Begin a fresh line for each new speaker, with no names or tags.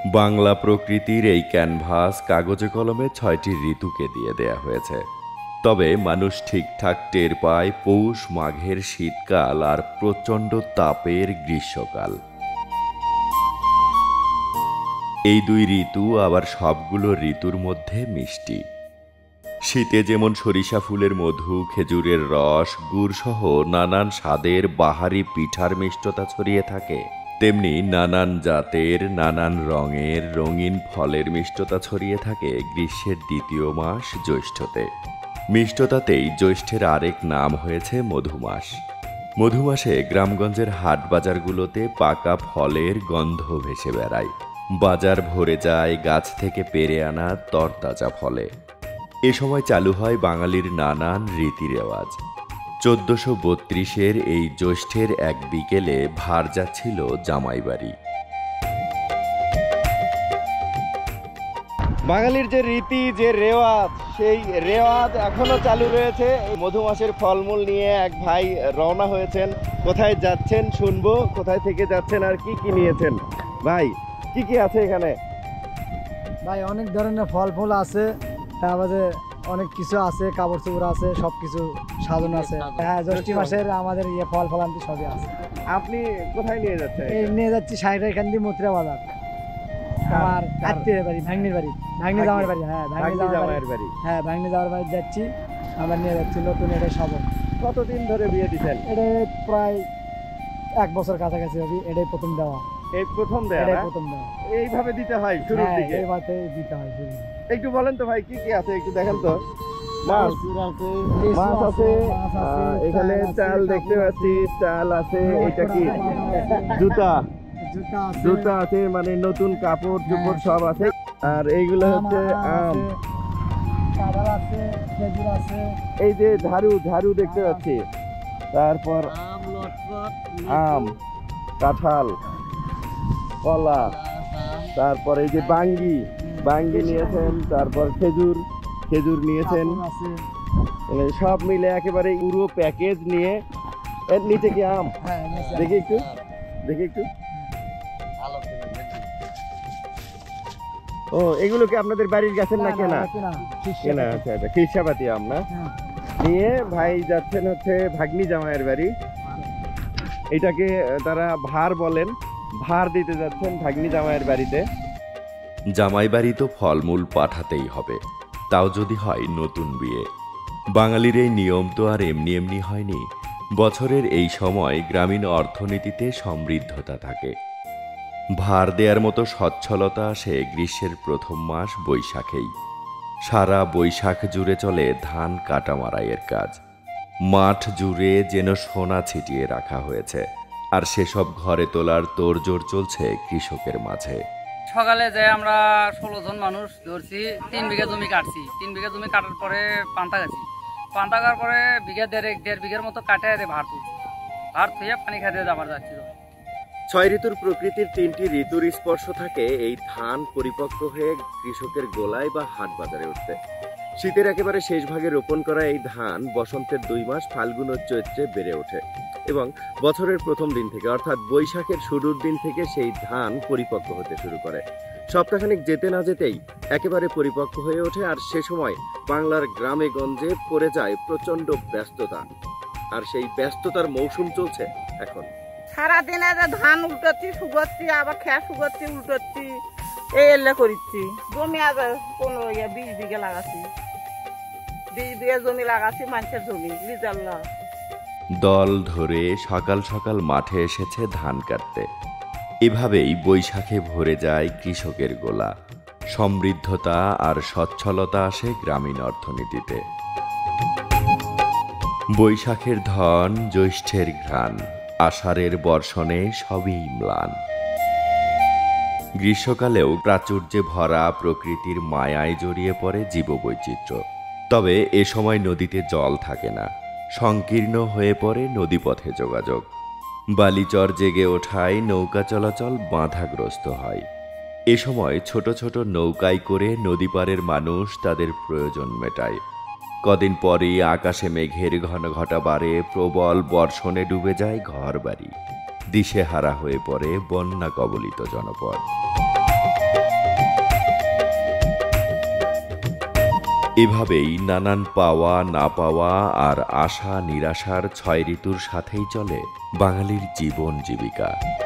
বাংলা প্রকৃতির এই ক্যানভাস কাগজে কলমে ৬টি ঋতুকে দিয়ে দেয়া হয়েছে। তবে মানুষ ঠিকঠাক টের পায় পৌষ মাঘের শীতকাল আর প্রচণ্ড তাপের গ্রীষ্মকাল। এই দুই ঋতু আবার সবগুলো ঋতুর মধ্যে মিষ্টি। শীতে যেমন সরিষা ফুলের মধু, খেজুরের রস, গুড়সহ নানান স্বাদের বাহারি পিঠার মিষ্টতা ছড়িয়ে থাকে, তেমনি নানান জাতের নানান রঙের রঙিন ফলের মিষ্টতা ছড়িয়ে থাকে গ্রীষ্মের দ্বিতীয় মাস জ্যৈষ্ঠতে। মিষ্টতাতেই জ্যৈষ্ঠের আরেক নাম হয়েছে মধুমাস। মধুমাসে গ্রামগঞ্জের হাট বাজারগুলোতে পাকা ফলের গন্ধ ভেসে বেড়ায়। বাজার ভরে যায় গাছ থেকে পেড়ে আনা তরতাজা ফলে। এ সময় চালু হয় বাঙালির নানান রীতি রেওয়াজ। ১৪৩২-এর এই জ্যৈষ্ঠের এক বিকেলে ভার যাচ্ছিল জামাইবাড়ি।
বাঙালির যে রীতি, যে রেওয়াজ, সেই রেওয়াজ এখনো চালু রয়েছে। মধুমাসের ফলমূল নিয়ে এক ভাই রওনা হয়েছেন। কোথায় যাচ্ছেন শুনবো, কোথায় থেকে যাচ্ছেন আর কি কি নিয়েছেন। ভাই, কি কি আছে এখানে?
ভাই অনেক ধরনের ফল ফুল আছে, তারপরে অনেক কিছু আছে, কাপড় চোপড় আছে, সবকিছু সাজানো আছে। হ্যাঁ, জ্যৈষ্ঠ মাসের আমাদের ফল ফলান্তি সবই আছে।
আপনি কোথায় নিয়ে যাচ্ছেন?
এই নিয়ে যাচ্ছি এখান দিয়ে মথুরা বাজার, আমার আত্মীয়ের বাড়ি, ভাগ্নির বাড়ি, ভাগ্নি জামাইয়ের বাড়ি। হ্যাঁ, ভাগ্নি জামাইয়ের বাড়ি। হ্যাঁ, ভাগ্নি জামাইয়ের বাড়ি যাচ্ছি। আমরা নিয়ে যাচ্ছি নতুন এটা শবক।
কতদিন ধরে বিয়ে দিচ্ছেন?
এটা প্রায় 1 বছর কাছাকাছি হবে। এটাই প্রথম দেওয়া।
এই প্রথম দেওয়া?
এটাই প্রথম দেওয়া।
এইভাবে দিতে হয় শুরুর দিকে?
এইভাবে দিতে হয় শুরু।
একটু বলেন তো ভাই, কি কি আছে একটু দেখেন তো। মাছ আছে, এখানে চাল দেখতে পাচ্ছি, চাল আছে। এটা কি? জুতা আছে, মানে নতুন কাপড় চোপড় সব আছে। আর এইগুলো হচ্ছে আম,
কাঁঠাল আছে, খেজুর আছে।
এই যে ঝাড়ু দেখতে পাচ্ছি। তারপর আম, কাঁঠাল, কলা, তারপর এই যে বাঙ্গি নিয়েছেন, তারপর খেজুর নিয়েছেন। সব মিলে একেবারে পুরো প্যাকেজ নিয়ে। এর নিচে কি আম? দেখি একটু। ও, এগুলো কি আপনাদের বাড়ির গাছের না কেনা? কেনা। আচ্ছা, খিরসাপাতি আম না? নিয়ে ভাই যাচ্ছেন হচ্ছে ভাগ্নি জামাইয়ের বাড়ি। এটাকে তারা ভার বলেন। ভার দিতে যাচ্ছেন ভাগ্নি জামাইয়ের বাড়িতে।
জামাই বাড়ি তো ফলমূল পাঠাতেই হবে, তাও যদি হয় নতুন বিয়ে। বাঙালির এই নিয়ম তো আর এমনি এমনি হয়নি। বছরের এই সময় গ্রামীণ অর্থনীতিতে সমৃদ্ধতা থাকে। ভার দেওয়ার মতো সচ্ছলতা আসে গ্রীষ্মের প্রথম মাস বৈশাখেই। সারা বৈশাখ জুড়ে চলে ধান কাটা মারাইয়ের কাজ। মাঠ জুড়ে যেন সোনা ছিটিয়ে রাখা হয়েছে, আর সেসব ঘরে তোলার তোড়জোড় চলছে কৃষকের মাঝে।
সকালে যে আমরা 16 জন মানুষ ধরছি, 3 বিঘা জমি কাটছি। 3 বিঘা জমি কাটার পরে পান্তা গাছি। পান্তা কাটার পরে দেড় বিঘার মতো কাটে ভার তুলছি। ভার থুয়ে পানি খাইতে যাবার যাচ্ছিল।
6 ঋতুর প্রকৃতির 3টি ঋতুর স্পর্শ থাকে এই ধান পরিপক্ক হয়ে কৃষকের গোলায় বা হাট বাজারে উঠতে। শীতের একেবারে শেষ ভাগে রোপণ করা এই ধান বসন্তের 2 মাস ফাল্গুন ও চৈত্রে বেড়ে ওঠে এবং বছরের প্রথম দিন থেকে অর্থাৎ বৈশাখের শুরুর দিন থেকে সেই ধান পরিপক্ক হতে শুরু করে। সপ্তাহখানেক যেতে না যেতেই একেবারে পরিপক্ক হয়ে ওঠে, আর সে সময় বাংলার গ্রামে গঞ্জে পড়ে যায় প্রচন্ড ব্যস্ততা। আর সেই ব্যস্ততার মৌসুম চলছে এখন।
সারাদিনে ধান উল্টোচ্ছি, শুকোচ্ছি, আবার খেয়া শুকোচ্ছি, উল্টোচ্ছি, এই এলে করিচ্ছি। জমি আজ 15-20 বিঘা লাগাচ্ছি। 20 বিঘা জমি লাগাচ্ছি, মানুষের জমি লিজাল্লা।
দল ধরে সকাল সকাল মাঠে এসেছে ধান কাটতে। এভাবেই বৈশাখে ভরে যায় কৃষকের গোলা। সমৃদ্ধতা আর সচ্ছলতা আসে গ্রামীণ অর্থনীতিতে। বৈশাখের ধন, জ্যৈষ্ঠের ঘ্রাণ, আষাঢ়ের বর্ষণে সবই ম্লান। গ্রীষ্মকালেও প্রাচুর্যে ভরা প্রকৃতির মায়ায় জড়িয়ে পড়ে জীববৈচিত্র্য। তবে এ সময় নদীতে জল থাকে না, সংকীর্ণ হয়ে পড়ে নদীপথে যোগাযোগ। বালিচর জেগে ওঠায় নৌকা চলাচল বাধাগ্রস্ত হয়। এ সময় ছোট ছোট নৌকায় করে নদী পারের মানুষ তাদের প্রয়োজন মেটায়। কদিন পরেই আকাশে মেঘের ঘন ঘটা বাড়ে, প্রবল বর্ষণে ডুবে যায় ঘরবাড়ি। দিশেহারা হয়ে পড়ে বন্যা কবলিত জনপদ। এভাবেই নানান পাওয়া না পাওয়া আর আশা নিরাশার 6 ঋতুর সাথেই চলে বাঙালির জীবন জীবিকা।